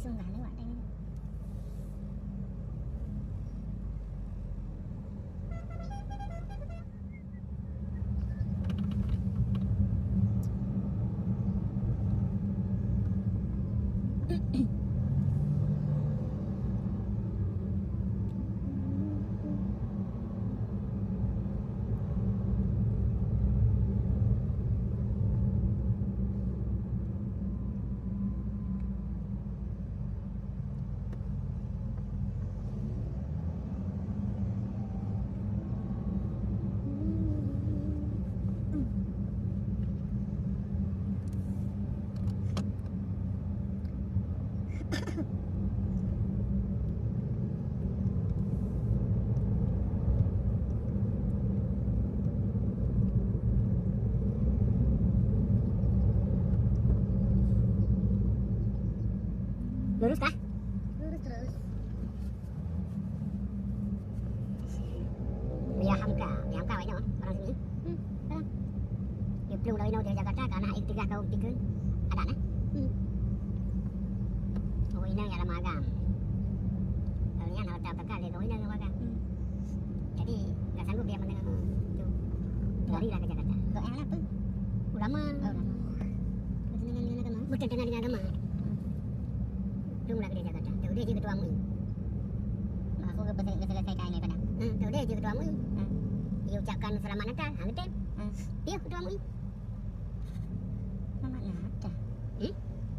langsung dah lewat dah. Lurus kah? Lurus terus. Biar hamka banyak orang sini. Dia pelung dari dia Jakarta karena air tiga kau tiga ada nah. Oh ini yang ada magam. Kalau ni nak tak dia kau ini yang magam. Jadi tak sanggup dia mendengar tu. Larilah ke Jakarta. Kau yang apa? Ulama. Oh, lama. Dengan agama. Bukan dengan agama. Belum lagi dia Jakarta. Tahu dia je ketua MUI. Aku ke selesaikan ni padang. Tahu dia je ketua MUI. Dia ucapkan selamat Natal. Betul. Dia ketua MUI. Selamat Natal. Ini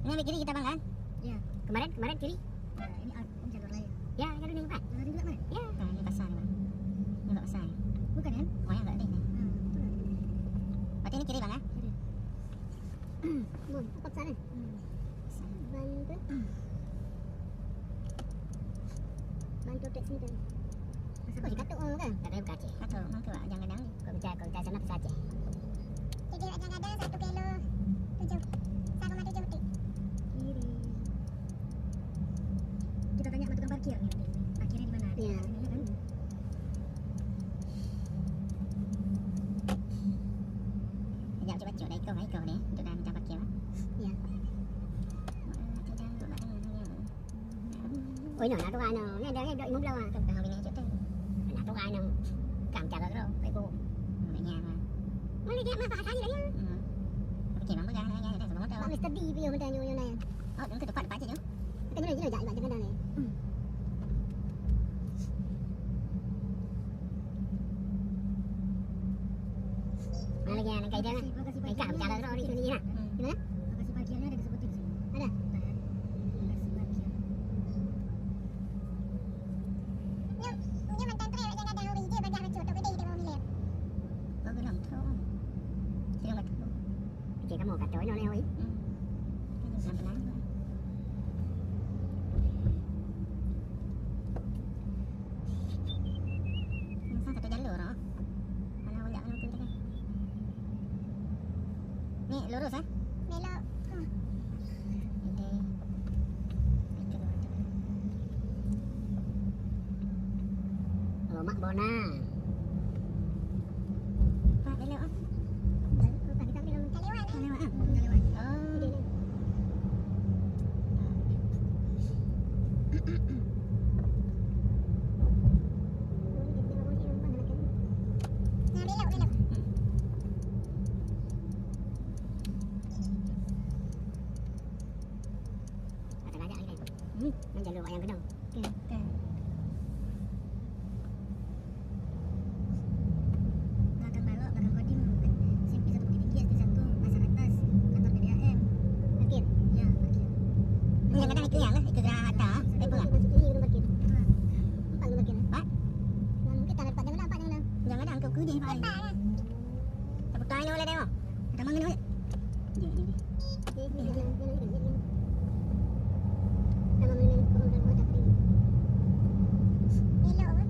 ambil kiri kita bang kan? Ya. Kemarin kiri. Ini jalur lain. Ya, jalur yang empat. Jalur juga mana? Ya. Ini pasar ni bang. Ini tak pasar. Bukan kan? Oh yang tak ada ni. Berarti ini kiri bang ya? Kiri. Apa sana? Bantu. Bantu taksi tu. Kau dikatuk orang kan? Tak ada buka Aceh. Katul, mangkuk jangan kadang ni. Kau bicara sana pasal Aceh. Jadi jangan ada 1 kilo 7 1,7 detik. Kiri. Kita tanya sama tukang parkir ni. Parkirnya di mana? Ya. Ini kan? Sekejap coba dah ikut ni. Untuk dah minta parkir. Ya. Ôi nhỏ nó ai nào nghe đợi đợi mông lâu à Không cần bên này chỗ tên. nó trong ai nào cảm trả được đâu phải cô Ở nhà mà. nó đi mà phải gì đấy Chỉ mà mới ra nha, đây rồi mất đâu. bạn Mr. D bây giờ mình như này Đừng cái depan chứ. cái này dạy bạn cho cái này Mana lagi yang kayak dia kan? Kayak bicara terus di sini nak. Gimana? Lokasi parkirnya ada disebutin sini. Ada. Lokasi parkir. Nhưng mà tan treo jangan ada huri je bagi hancur tu gede dia mau milir. Có cái lòng thâu. Chưa mà thâu. Chỉ có một cả chối nó leo ấy. Cái gì làm láng thôi. Sao satu jalur đó? Mana boleh nak tu kan? Ni lurus ah? Belok. Ini. Ở Mắc Bona. Pak belok ah. Kita Tak lewat. Tak lewat ah. Tak lewat. Oh. Nah, belok. Ada aja ini. Yang jalur yang kedang. Okey. Belakang balok, belakang kodim. SMP 1 Bukit Tinggi, SD 1 Pasar Atas, kantor PDAM. Parkir. Ya, parkir. Yang kadang itu yang lah, itu gerak atas. Apa kan? Masuk sini kita parkir. Empat kita parkir. Pak, Mungkin tak dapat jangan dapat jangan. jangan ada angkut kudi Pak. Pak lah. Tak putar ni boleh tengok. Ada mana ni? Ni. Belok apa?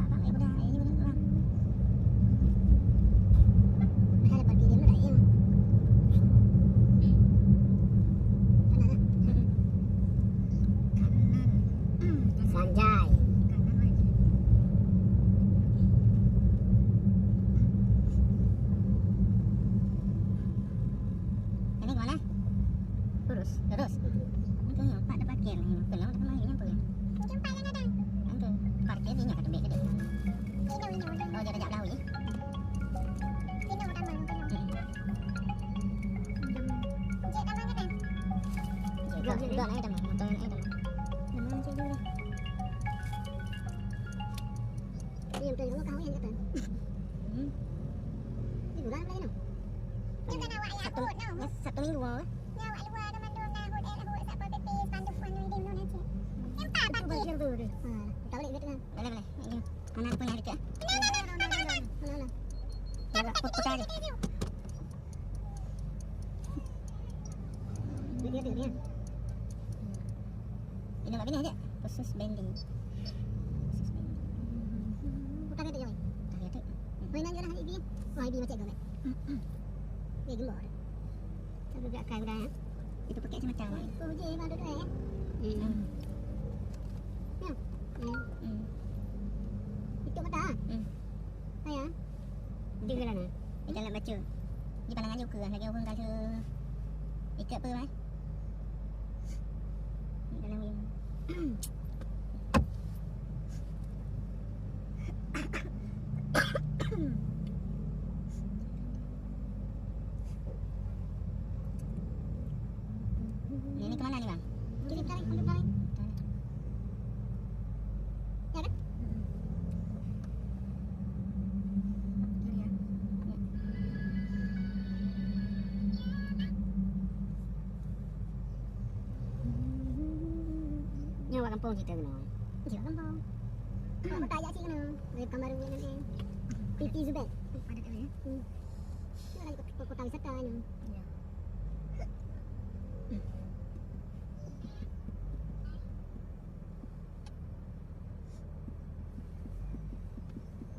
Nampak Pak, ni budak. Ini budak orang. Ada parkir dia nak yang. Kanan. Sanjay. Kanan lagi. Buat air dah, motor air dah. Nama cik dulu. Ni yang betul kau yang kata. Ni bukan lain tu. Dia kan awak yang Satu, akut no. Satu minggu awak. Ni awak luar teman tu nak hut hut sat PP pandu fun ni dia nak cik. Nampak Tu pagi. bagi tu dia. Ha, tak boleh betul kan. Boleh boleh. Ini anak punya dekat. Mana? Jaga putar je. Dia. Ini nak bini aja. Khusus bending. Khusus bending. Putar dia jauh. Tak ada. Main aja lah ini. Oh, ini macam gomek. Dia gembor. Tapi berat kai dah. Itu pakai macam mana? Oh, je baru tu eh. Ya. Itu mata. Saya. Dia ke mana? Dia jalan baca. Di pandangan juga lagi orang kata ikat apa mai? Dalam ni. Ini ke mana ni bang? Jadi tarik, ambil tarik. Ya kan? Ni orang kampung kita kena. Dia kampung. Apa tak ajak sih kena. Dari kamar rumah ni. Piti Zubair. Ada tak ya? Dia lagi kota wisata ni. Ya.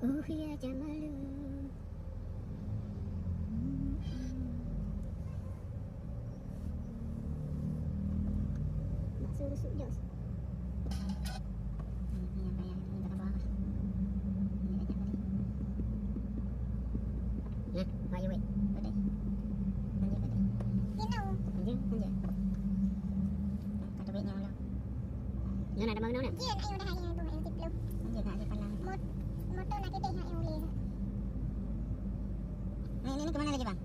Oh ya Jamalu. Masuk rusuk jos. Ini yang bayar ini tak apa. Ini aja tadi. Ya, ayo wait. Boleh. Lanjut tadi. Tino. Lanjut. Kata baiknya ulang. Jangan ada mana nak. Jian ayo dah hari tu yang tiplu. Lanjut tak ada palang. Motor nak kita yang boleh. Ini ke mana lagi bang?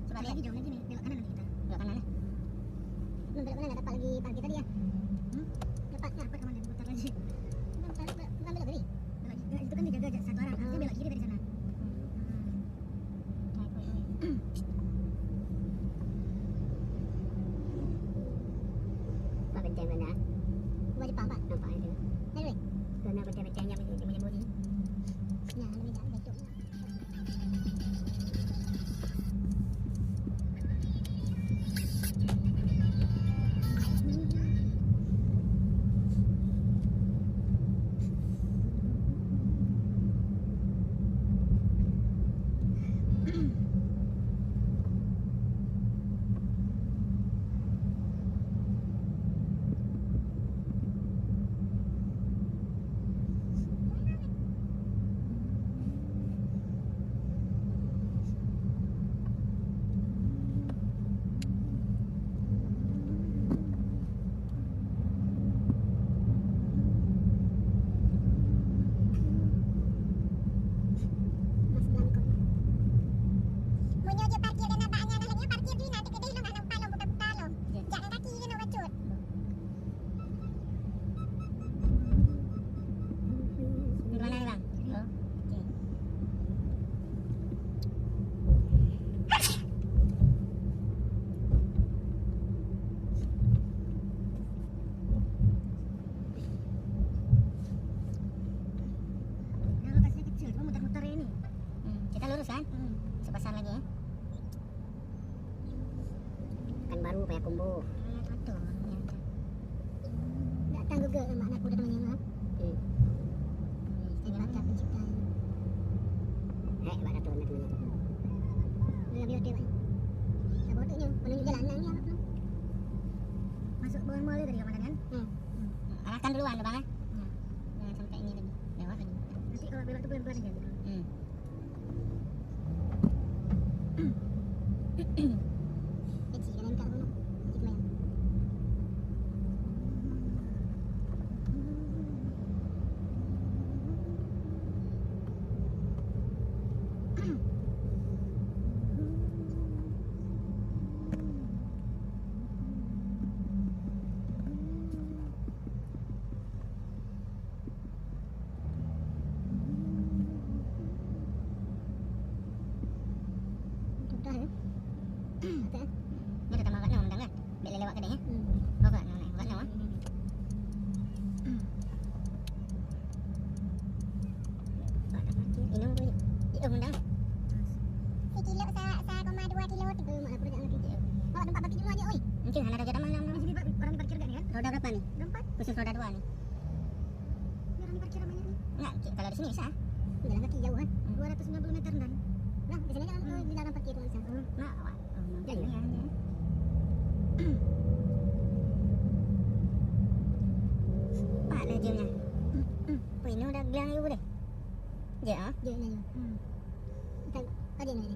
Coba lihat. Jauh lagi ni. Belok kanan nanti kita. Belok kanan lah. Belum belok kanan dapat lagi parkir tadi ya. Dapat Apa kemana putar lagi? Bukan belok tadi. Itu kan dia jaga satu arah. Dia belok kiri dari sana. Pak benteng mana? Buat Jepang pak. Nampak itu. Anyway. Kena benteng-benteng yang menyembunyi. Ya, lebih dah betul. Munyo je parkir dan nampaknya dah lagi parkir di nanti kedai nak nampak lo buta-buta lo. Jangan kaki je nak bacut. Di mana ni bang? Oh. Okey. Yang lokasinya kecil, cuma muter-muter ini. Kita lurus kan? Sepasang lagi ya. Kan baru payah kumbu. Betul. Datang juga mak aku dah temannya mah. Dia baca pencipta. Baca tu nak temannya. Dia biar dia. Tak bodoknya, menunjuk jalanan ni apa tu? Masuk bawah mall tadi kat mana kan? Arahkan duluan tu bang eh. Jangan sampai ini tadi. Lewat lagi. Nanti kalau belok tu pelan-pelan aja. Kecil kan engkau tu. Kecil main. Roda berapa ni? 4. Khusus roda 2 ni. Biar orang parkir banyak ni. Enggak, kalau di sini bisa. Jalan kaki jauh kan? 290 meter dan. Nah, di sini kan dilarang parkir tuh bisa. Nah, awak. Ya, Ya, ya. ya. Pak lah jamnya. Wih, ini udah gelang ibu deh. Ya, Dia ini. Kita tadi ini.